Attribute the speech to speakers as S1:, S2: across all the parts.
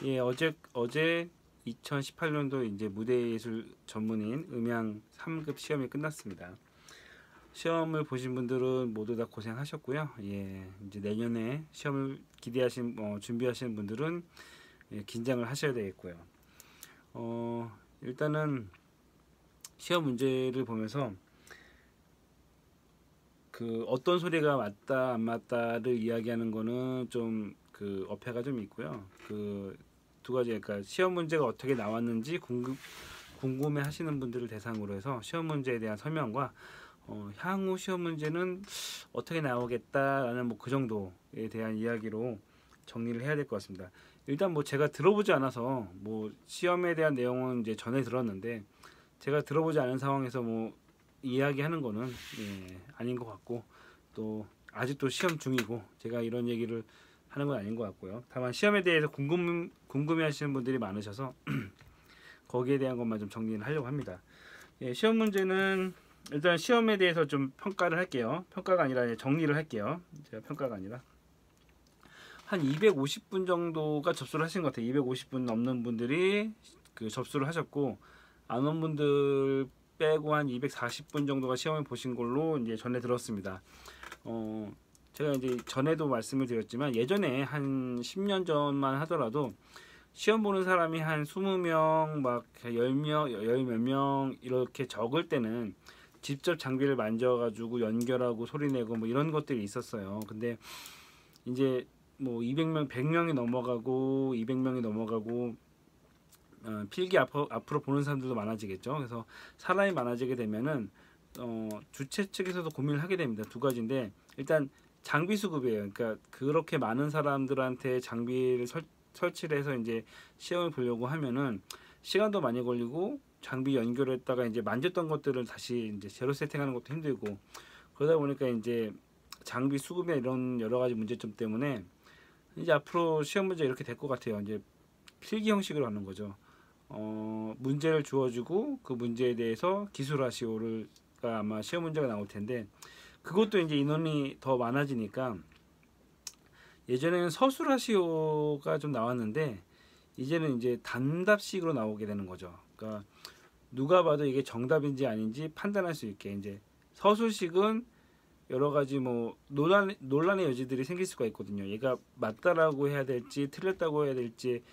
S1: 예, 어제 2018년도 이제 무대예술 전문인 음향 3급 시험이 끝났습니다. 시험을 보신 분들은 모두 다 고생하셨고요. 예, 이제 내년에 시험을 준비하시는 분들은 예, 긴장을 하셔야 되겠고요. 일단은 시험 문제를 보면서 그 어떤 소리가 맞다 안 맞다를 이야기하는 거는 좀 그 어폐가 좀 있고요. 그 두 가지, 그러니까 시험 문제가 어떻게 나왔는지 궁금해 하시는 분들을 대상으로 해서 시험 문제에 대한 설명과 향후 시험 문제는 어떻게 나오겠다라는 뭐 그 정도에 대한 이야기로 정리를 해야 될 것 같습니다. 일단 뭐 제가 들어보지 않아서 뭐 시험에 대한 내용은 이제 전에 들었는데 제가 들어보지 않은 상황에서 뭐 이야기하는 거는 예, 아닌 것 같고, 또 아직도 시험 중이고 제가 이런 얘기를 하는 건 아닌 것 같고요. 다만 시험에 대해서 궁금해 하시는 분들이 많으셔서 거기에 대한 것만 좀 정리를 하려고 합니다. 예, 시험 문제는 일단 시험에 대해서 좀 평가를 할게요. 평가가 아니라 정리를 할게요. 제가 평가가 아니라 한 250분 정도가 접수를 하신 것 같아요. 250분 넘는 분들이 그 접수를 하셨고, 안 온 분들 빼고 한 240분 정도가 시험을 보신 걸로 이제 전해 들었습니다. 제가 이제 전에도 말씀을 드렸지만 예전에 한 10년 전만 하더라도 시험 보는 사람이 한 20명, 막 10명, 열 몇 명 이렇게 적을 때는 직접 장비를 만져가지고 연결하고 소리내고 뭐 이런 것들이 있었어요. 근데 이제 뭐 200명, 100명이 넘어가고 200명이 넘어가고 필기 앞으로 보는 사람들도 많아지겠죠. 그래서 사람이 많아지게 되면은 주최 측에서도 고민을 하게 됩니다. 두 가지인데, 일단 장비 수급이에요. 그러니까 그렇게 많은 사람들한테 장비를 설치를 해서 이제 시험을 보려고 하면은 시간도 많이 걸리고, 장비 연결했다가 이제 만졌던 것들을 다시 이제 제로 세팅하는 것도 힘들고, 그러다 보니까 이제 장비 수급이나 이런 여러 가지 문제점 때문에 이제 앞으로 시험 문제 이렇게 될 것 같아요. 이제 필기 형식으로 하는 거죠. 문제를 주어주고 그 문제에 대해서 기술하시오가 아마 시험 문제가 나올 텐데, 그것도 이제 인원이 더 많아지니까 예전에는 서술하시오가 좀 나왔는데 이제는 이제 단답식으로 나오게 되는 거죠. 그러니까 누가 봐도 이게 정답인지 아닌지 판단할 수 있게, 이제 서술식은 여러 가지 뭐 논란의 여지들이 생길 수가 있거든요. 얘가 맞다라고 해야 될지 틀렸다고 해야 될지에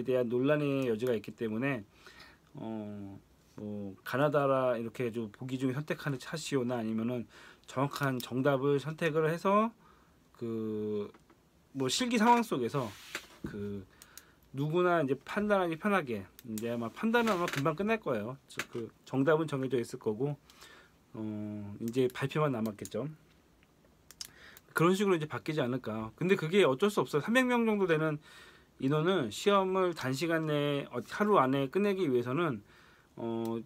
S1: 대한 논란의 여지가 있기 때문에 뭐 가나다라 이렇게 좀 보기 중에 선택하는 차시오나 아니면은 정확한 정답을 선택을 해서 그 뭐 실기 상황 속에서 그 누구나 이제 판단하기 편하게, 이제 아마 판단은 아마 금방 끝날 거예요. 그 정답은 정해져 있을 거고 이제 발표만 남았겠죠. 그런 식으로 이제 바뀌지 않을까. 근데 그게 어쩔 수 없어요. 300명 정도 되는 인원은 시험을 단시간 내에 하루 안에 끝내기 위해서는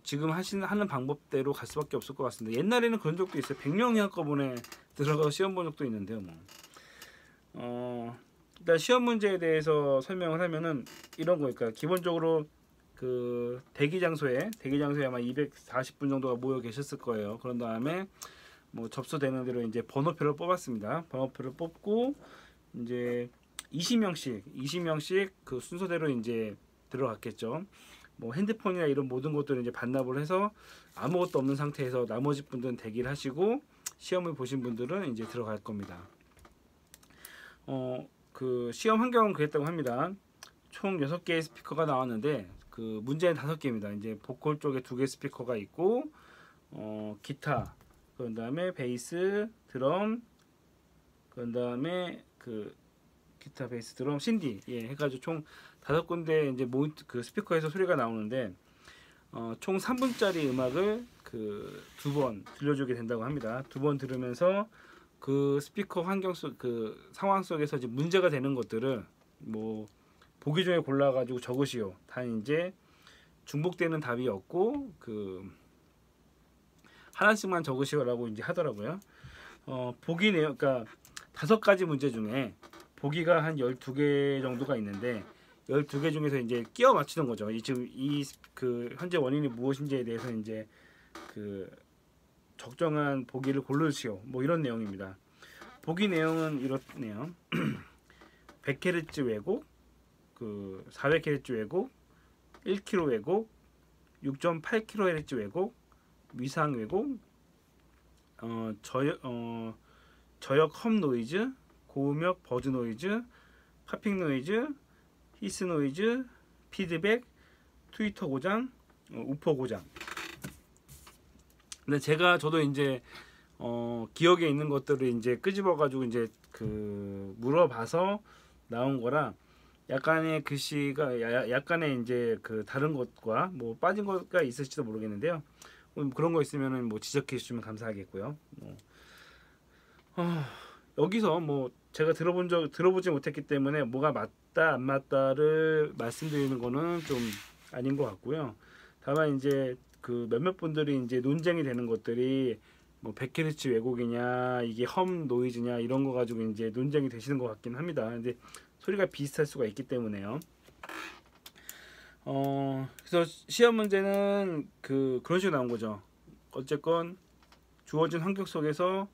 S1: 지금 하는 방법대로 갈 수밖에 없을 것 같습니다. 옛날에는 그런 적도 있어요. 100명이 한꺼번에 들어가서 시험 본 적도 있는데요. 일단 시험 문제에 대해서 설명을 하면은 이런 거니까, 기본적으로 그 대기 장소에 아마 240분 정도가 모여 계셨을 거예요. 그런 다음에 뭐 접수되는 대로 이제 번호표를 뽑았습니다. 번호표를 뽑고 이제 20명씩 그 순서대로 이제 들어갔겠죠. 뭐 핸드폰이나 이런 모든 것들을 이제 반납을 해서 아무것도 없는 상태에서 나머지 분들은 대기를 하시고 시험을 보신 분들은 이제 들어갈 겁니다. 그 시험 환경은 그랬다고 합니다. 총 6개의 스피커가 나왔는데 그 문제는 5개입니다. 이제 보컬 쪽에 2개 스피커가 있고 기타, 그런 다음에 베이스, 드럼, 그런 다음에 그 기타, 베이스, 드럼, 신디, 예, 해가지고 총 5군데 이제 그 스피커에서 소리가 나오는데 총 3분짜리 음악을 그 2번 들려주게 된다고 합니다. 2번 들으면서 그 스피커 환경 속, 그 상황 속에서 이제 문제가 되는 것들을 뭐 보기 중에 골라가지고 적으시오. 단 이제 중복되는 답이 없고 그 하나씩만 적으시오라고 이제 하더라고요. 보기 내용, 그러니까 5가지 문제 중에 보기가 한 12개 정도가 있는데 12개 중에서 이제 끼워 맞추는 거죠. 지금 그 현재 원인이 무엇인지에 대해서 이제 그 적정한 보기를 고르시오. 뭐 이런 내용입니다. 보기 내용은 이렇네요. 100Hz 왜곡, 그 400Hz 왜곡, 1kHz 왜곡, 6.8kHz 왜곡, 위상 왜곡, 저역 험 노이즈, 고음역 버즈 노이즈, 파핑 노이즈, 히스 노이즈, 피드백, 트위터 고장, 우퍼 고장. 근데 저도 이제 기억에 있는 것들을 이제 끄집어 가지고 이제 그 물어봐서 나온 거라 약간의 글씨가 약간의 이제 그 다른 것과 뭐 빠진 것가 있을지도 모르겠는데요. 그런 거 있으면은 뭐 지적해 주시면 감사하겠고요. 여기서 뭐 제가 들어보지 못했기 때문에 뭐가 맞다 안 맞다를 말씀드리는 거는 좀 아닌 것 같고요. 다만 이제 그 몇몇 분들이 이제 논쟁이 되는 것들이 뭐 100Hz 왜곡이냐, 이게 험 노이즈냐 이런 거 가지고 이제 논쟁이 되시는 것 같긴 합니다. 근데 소리가 비슷할 수가 있기 때문에요. 그래서 시험 문제는 그런 식으로 나온 거죠. 어쨌건 주어진 환경 속에서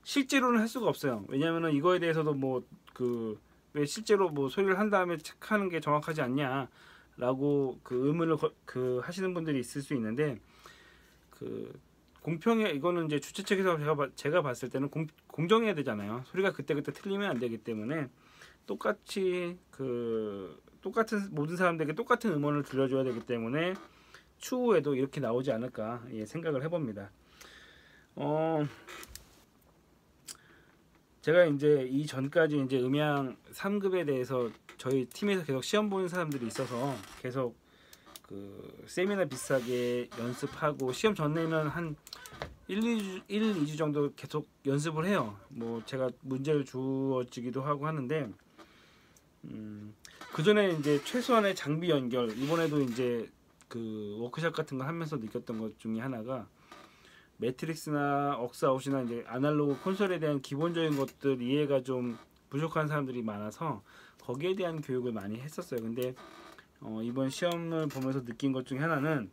S1: 실제로는 할 수가 없어요. 왜냐하면 이거에 대해서도 뭐 왜 실제로 뭐 소리를 한 다음에 체크하는 게 정확하지 않냐라고 의문을 하시는 분들이 있을 수 있는데 공평해. 이거는 이제 주최 측에서 제가 봤을 때는 공정해야 되잖아요. 소리가 그때그때 틀리면 안 되기 때문에 똑같은 모든 사람들에게 똑같은 음원을 들려줘야 되기 때문에 추후에도 이렇게 나오지 않을까 생각을 해봅니다. 제가 이제 이전까지 이제 음향 3급에 대해서 저희 팀에서 계속 시험 보는 사람들이 있어서 계속 세미나 비슷하게 연습하고 시험 전에는 한 2주 정도 계속 연습을 해요. 뭐 제가 문제를 주어지기도 하고 하는데 그 전에 이제 최소한의 장비 연결, 이번에도 이제 워크숍 같은 거 하면서 느꼈던 것 중에 하나가 매트릭스나 억스아웃이나 이제 아날로그 콘솔에 대한 기본적인 것들 이해가 좀 부족한 사람들이 많아서 거기에 대한 교육을 많이 했었어요. 근데 이번 시험을 보면서 느낀 것 중에 하나는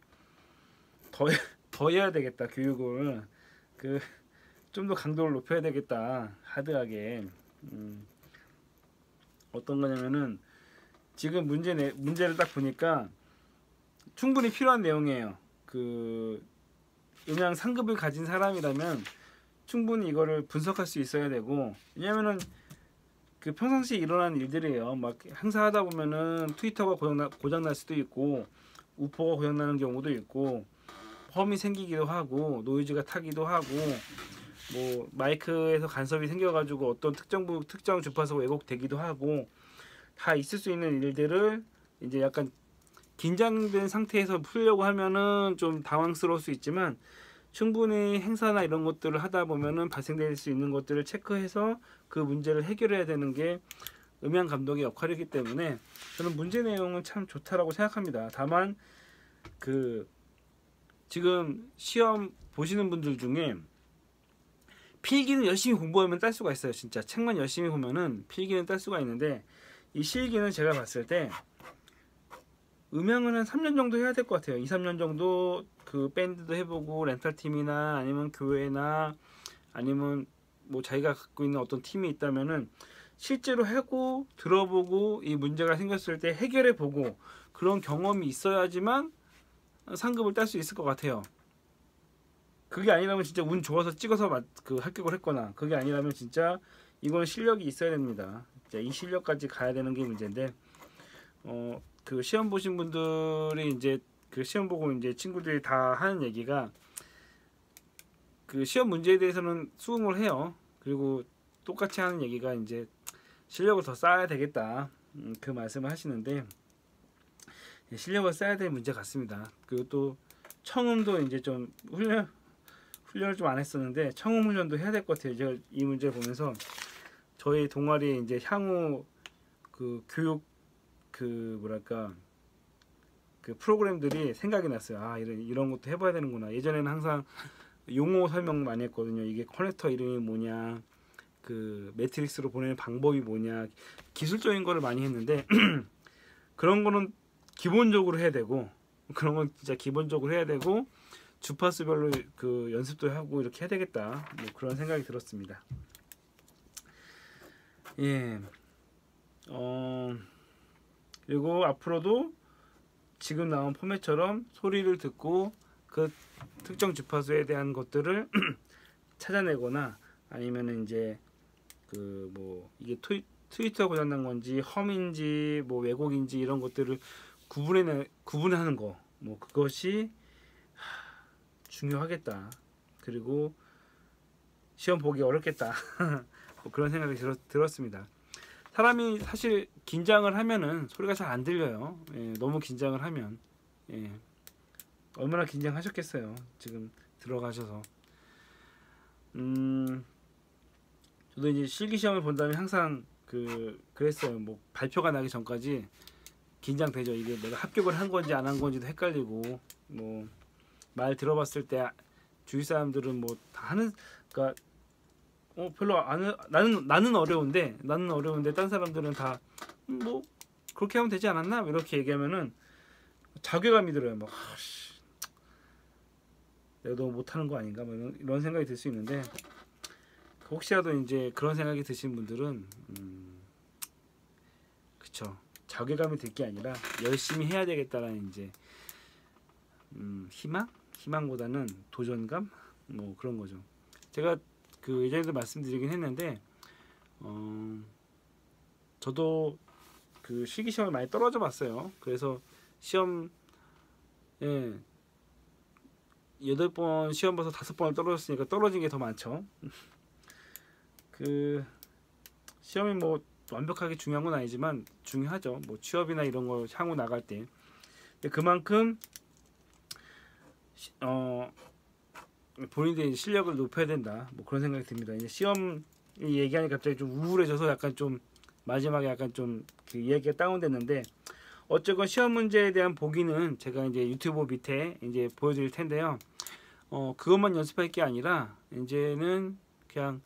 S1: 더 해야 되겠다. 교육을 좀 더 강도를 높여야 되겠다. 하드하게. 어떤 거냐면은 지금 문제를 딱 보니까 충분히 필요한 내용이에요. 음향 상급을 가진 사람이라면 충분히 이거를 분석할 수 있어야 되고, 왜냐면은 평상시에 일어나는 일들이에요. 막 행사하다 보면은 트위터가 고장 날 수도 있고, 우퍼가 고장 나는 경우도 있고, 험이 생기기도 하고, 노이즈가 타기도 하고, 뭐 마이크에서 간섭이 생겨가지고 어떤 특정 주파수가 왜곡되기도 하고, 다 있을 수 있는 일들을 이제 약간 긴장된 상태에서 풀려고 하면은 좀 당황스러울 수 있지만, 충분히 행사나 이런 것들을 하다 보면은 발생될 수 있는 것들을 체크해서 그 문제를 해결해야 되는 게 음향 감독의 역할이기 때문에 저는 문제 내용은 참 좋다라고 생각합니다. 다만 지금 시험 보시는 분들 중에 필기는 열심히 공부하면 딸 수가 있어요. 진짜 책만 열심히 보면은 필기는 딸 수가 있는데, 이 실기는 제가 봤을 때 음향은 한 3년 정도 해야 될 것 같아요. 2, 3년 정도 밴드도 해보고, 렌탈팀이나 아니면 교회나 아니면 뭐 자기가 갖고 있는 어떤 팀이 있다면은 실제로 하고 들어보고 이 문제가 생겼을 때 해결해보고 그런 경험이 있어야지만 상급을 딸 수 있을 것 같아요. 그게 아니라면 진짜 운 좋아서 찍어서 합격을 했거나, 그게 아니라면 진짜 이거는 실력이 있어야 됩니다. 이 실력까지 가야 되는 게 문제인데, 시험 보신 분들이 이제 시험 보고 이제 친구들이 다 하는 얘기가 시험 문제에 대해서는 수긍을 해요. 그리고 똑같이 하는 얘기가 이제 실력을 더 쌓아야 되겠다. 그 말씀을 하시는데, 실력을 쌓아야 될 문제 같습니다. 그리고 또 청음도 이제 좀 훈련을 좀 안 했었는데 청음 훈련도 해야 될 것 같아요. 제가 이 문제를 보면서 저희 동아리에 이제 향후 교육 프로그램들이 생각이 났어요. 이런 것도 해봐야 되는구나. 예전에는 항상 용어 설명 많이 했거든요. 이게 커넥터 이름이 뭐냐, 매트릭스로 보내는 방법이 뭐냐, 기술적인 거를 많이 했는데 그런 거는 기본적으로 해야 되고, 그런 건 진짜 기본적으로 해야 되고, 주파수별로 연습도 하고 이렇게 해야 되겠다. 뭐 그런 생각이 들었습니다. 예. 그리고 앞으로도 지금 나온 포맷처럼 소리를 듣고 그 특정 주파수에 대한 것들을 찾아내거나 아니면 이제 그 뭐 이게 트위터가 고장난 건지 험인지 뭐 왜곡인지 이런 것들을 구분하는 거, 뭐 그것이 중요하겠다. 그리고 시험 보기 어렵겠다. 뭐 그런 생각이 들었습니다. 사람이 사실 긴장을 하면은 소리가 잘 안 들려요. 예, 너무 긴장을 하면. 예, 얼마나 긴장하셨겠어요. 지금 들어가셔서. 저도 이제 실기 시험을 본다면 항상 그랬어요. 뭐 발표가 나기 전까지 긴장되죠. 이게 내가 합격을 한 건지 안 한 건지도 헷갈리고, 뭐 말 들어봤을 때 주위 사람들은 뭐 다 하는, 그러니까 별로 안, 나는 어려운데 딴 사람들은 다 뭐 그렇게 하면 되지 않았나 이렇게 얘기하면은 자괴감이 들어요. 막 내가 너무 못하는 거 아닌가 뭐 이런 생각이 들 수 있는데, 혹시라도 이제 그런 생각이 드신 분들은 그쵸, 자괴감이 들 게 아니라 열심히 해야 되겠다라는 이제 희망보다는 도전감 뭐 그런 거죠. 제가 그 예전에도 말씀드리긴 했는데 저도 그 실기 시험을 많이 떨어져 봤어요. 그래서 시험 8번 시험 봐서 5번을 떨어졌으니까 떨어진 게 더 많죠. 그 시험이 뭐 완벽하게 중요한 건 아니지만 중요하죠. 뭐 취업이나 이런 거 향후 나갈 때. 근데 그만큼 본인들의 실력을 높여야 된다. 뭐 그런 생각이 듭니다. 이제 시험 얘기하니까 갑자기 좀 우울해져서 약간 좀 마지막에 약간 좀 그 이야기가 다운됐는데, 어쨌건 시험 문제에 대한 보기는 제가 이제 유튜브 밑에 이제 보여드릴 텐데요. 그것만 연습할 게 아니라 이제는 그냥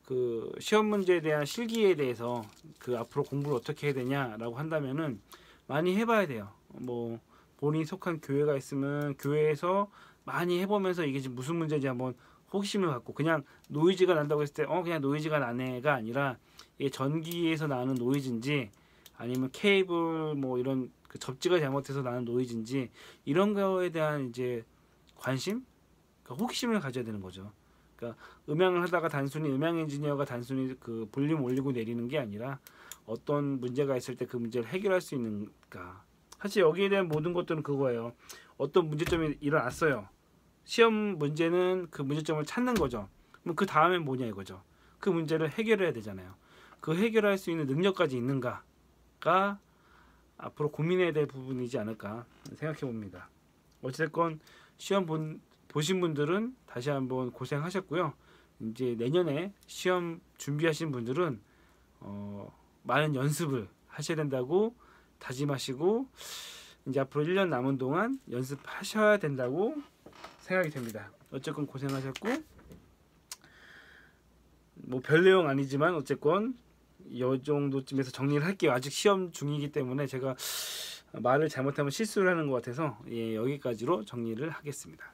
S1: 그 시험 문제에 대한 실기에 대해서 그 앞으로 공부를 어떻게 해야 되냐라고 한다면은 많이 해봐야 돼요. 뭐 본인이 속한 교회가 있으면 교회에서 많이 해보면서 이게 지금 무슨 문제인지 한번 호기심을 갖고, 그냥 노이즈가 난다고 했을 때 그냥 노이즈가 나네가 아니라 이게 전기에서 나는 노이즈인지 아니면 케이블 뭐 이런 그 접지가 잘못해서 나는 노이즈인지 이런 거에 대한 이제 관심, 그러니까 호기심을 가져야 되는 거죠. 그러니까 음향을 하다가 단순히 음향 엔지니어가 단순히 그 볼륨 올리고 내리는 게 아니라 어떤 문제가 있을 때 그 문제를 해결할 수 있는가. 사실 여기에 대한 모든 것들은 그거예요. 어떤 문제점이 일어났어요. 시험 문제는 그 문제점을 찾는 거죠. 그럼 그 다음에 뭐냐 이거죠. 그 문제를 해결해야 되잖아요. 그 해결할 수 있는 능력까지 있는가가 앞으로 고민해야 될 부분이지 않을까 생각해 봅니다. 어쨌건 시험 보신 분들은 다시 한번 고생하셨고요. 이제 내년에 시험 준비하신 분들은 많은 연습을 하셔야 된다고 다짐하시고, 이제 앞으로 1년 남은 동안 연습하셔야 된다고 생각이 됩니다. 어쨌건 고생하셨고, 뭐 별 내용 아니지만 어쨌건 이 정도쯤에서 정리를 할게요. 아직 시험 중이기 때문에 제가 말을 잘못하면 실수를 하는 것 같아서 여기까지로 정리를 하겠습니다.